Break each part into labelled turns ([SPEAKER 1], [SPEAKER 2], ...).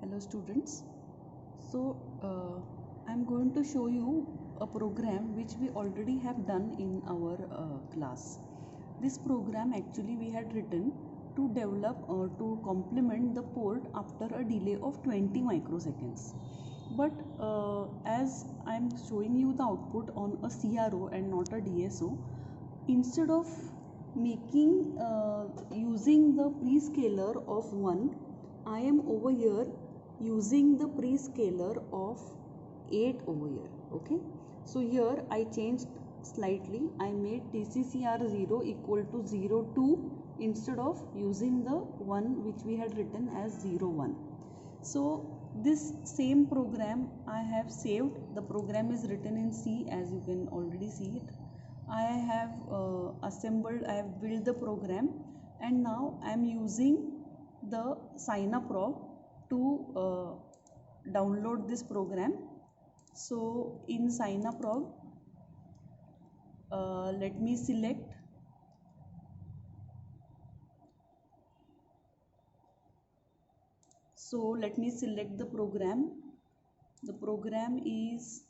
[SPEAKER 1] Hello students. So I'm going to show you a program which we already have done in our class. This program actually we had written to develop or to complement the port after a delay of 20 microseconds. But as I'm showing you the output on a CRO and not a DSO, instead of making using the prescaler of 1, I am over here using the prescaler of 8 over here. Okay, so here I changed slightly. I made TCCR0 equal to 02 instead of using the 1 which we had written as 01. So this same program I have saved. The program is written in C, as you can already see it. I have assembled, I have built the program, and now I am using the Synaprog to download this program. So in Synaprog, let me select the program. The program is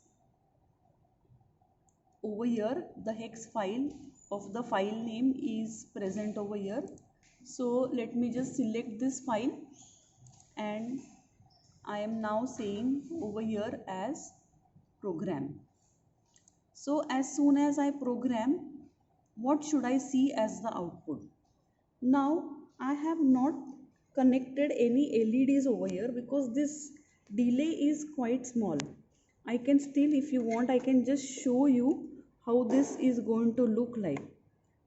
[SPEAKER 1] over here. The hex file of the file name is present over here. So let me just select this file, and I am now saying over here as program. So as soon as I program, what should I see as the output? Now I have not connected any LEDs over here because this delay is quite small. I can still, if you want, I can just show you how this is going to look like.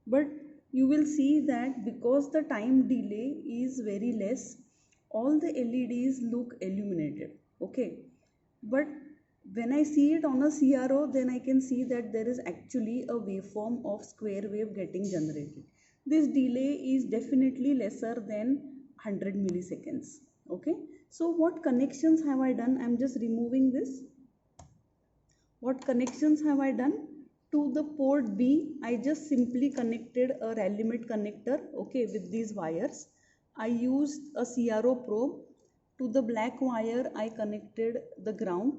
[SPEAKER 1] But you will see that because the time delay is very less, all the LEDs look illuminated. Okay, but when I see it on a CRO, then I can see that there is actually a waveform of square wave getting generated. This delay is definitely lesser than 100 milliseconds. Okay, so what connections have I done? I'm just removing this. What connections have I done? To the port B, I just simply connected a Rallimate connector, okay, with these wires. I used a CRO probe. To the black wire, I connected the ground,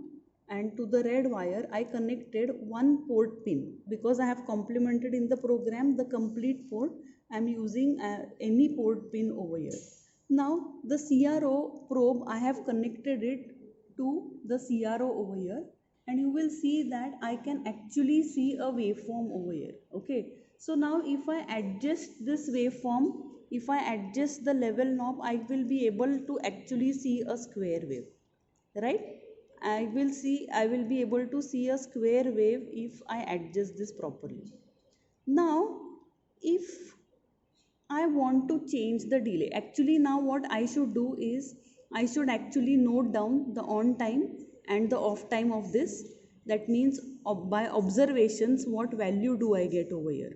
[SPEAKER 1] and to the red wire, I connected one port pin. Because I have complemented in the program the complete port, I am using any port pin over here. Now, the CRO probe, I have connected it to the CRO over here, and you will see that I can actually see a waveform over here. Okay, so now if I adjust this waveform, if I adjust the level knob, I will be able to actually see a square wave, right? I will be able to see a square wave if I adjust this properly. Now if I want to change the delay, actually now what I should do is I should actually note down the on time and the off time of this. That means by observations what value do I get over here.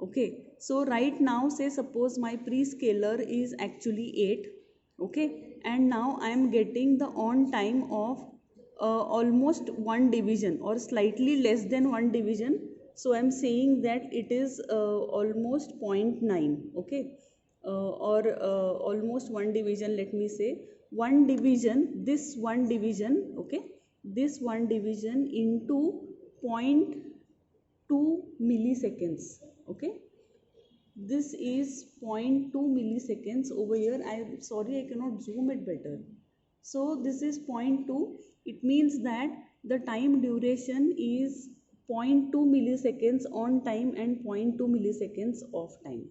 [SPEAKER 1] Okay, so right now say suppose my prescaler is actually 8. Okay, and now I am getting the on time of almost 1 division or slightly less than 1 division. So I'm saying that it is almost 0.9. Okay, or almost 1 division, let me say 1 division, this 1 division, okay, this 1 division into 0.2 milliseconds. Okay, this is 0.2 milliseconds over here. I'm sorry, I cannot zoom it better. So this is 0.2. It means that the time duration is 0.2 milliseconds on time and 0.2 milliseconds off time.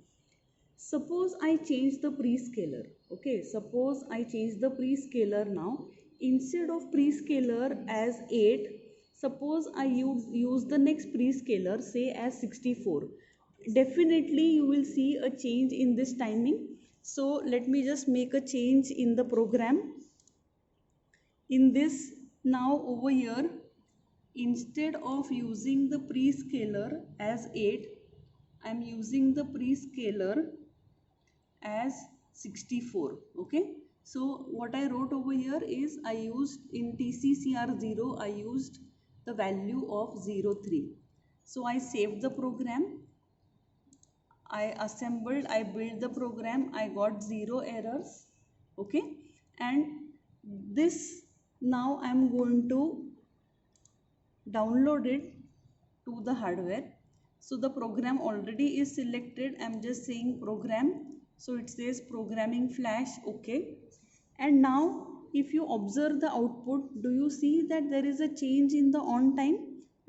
[SPEAKER 1] Suppose I change the prescaler. Okay, suppose I change the prescaler now. Instead of prescaler as 8, suppose I use the next prescaler, say as 64. Definitely you will see a change in this timing. So let me just make a change in the program. In this, now over here, instead of using the prescaler as 8, I am using the prescaler as 64. Okay, so what I wrote over here is I used in TCCR0, I used the value of 03. So I saved the program, I assembled, I built the program, I got 0 errors. Okay, and This now I am going to download it to the hardware. So the program already is selected. I'm just saying program. So it says programming flash. Okay. And now if you observe the output, do you see that there is a change in the on time?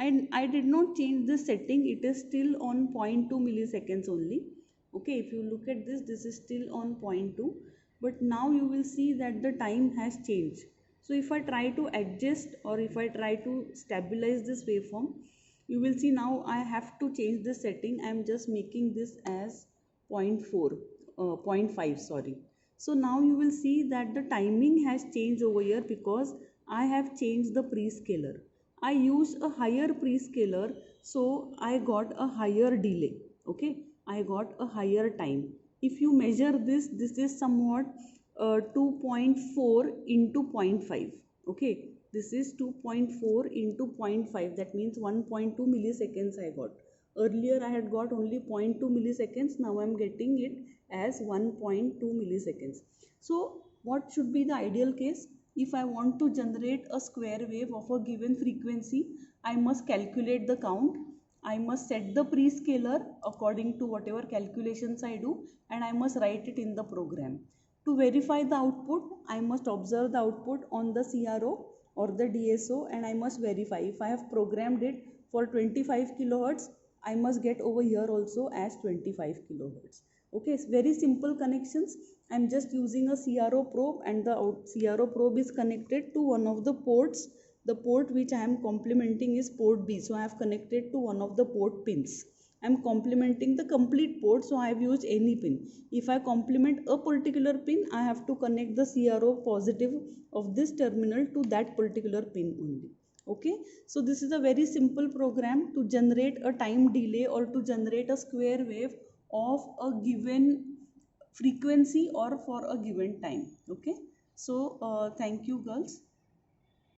[SPEAKER 1] I did not change this setting. It is still on 0 0.2 milliseconds only. Okay, if you look at this, this is still on 0 0.2, but now you will see that the time has changed. So if I try to adjust or if I try to stabilize this waveform, you will see now I have to change the setting. I am just making this as 0.4 0.5, sorry. So now you will see that the timing has changed over here because I have changed the prescaler. I used a higher prescaler, so I got a higher delay. Okay, I got a higher time. If you measure this, this is somewhat 2.4 into 0.5. Okay, this is 2.4 into 0.5, that means 1.2 milliseconds I got. Earlier I had got only 0.2 milliseconds, now I am getting it as 1.2 milliseconds. So what should be the ideal case? If I want to generate a square wave of a given frequency, I must calculate the count. I must set the prescaler according to whatever calculations I do, and I must write it in the program. To verify the output, I must observe the output on the CRO or the DSO, and I must verify. If I have programmed it for 25 kilohertz, I must get over here also as 25 kilohertz. Okay, it's very simple connections. I'm just using a CRO probe, and the CRO probe is connected to one of the ports. The port which I am complementing is port B, so I have connected to one of the port pins. I am complementing the complete port, so I have used any pin. If I complement a particular pin, I have to connect the CRO positive of this terminal to that particular pin only. Okay, so this is a very simple program to generate a time delay or to generate a square wave of a given frequency or for a given time. Okay, so thank you girls.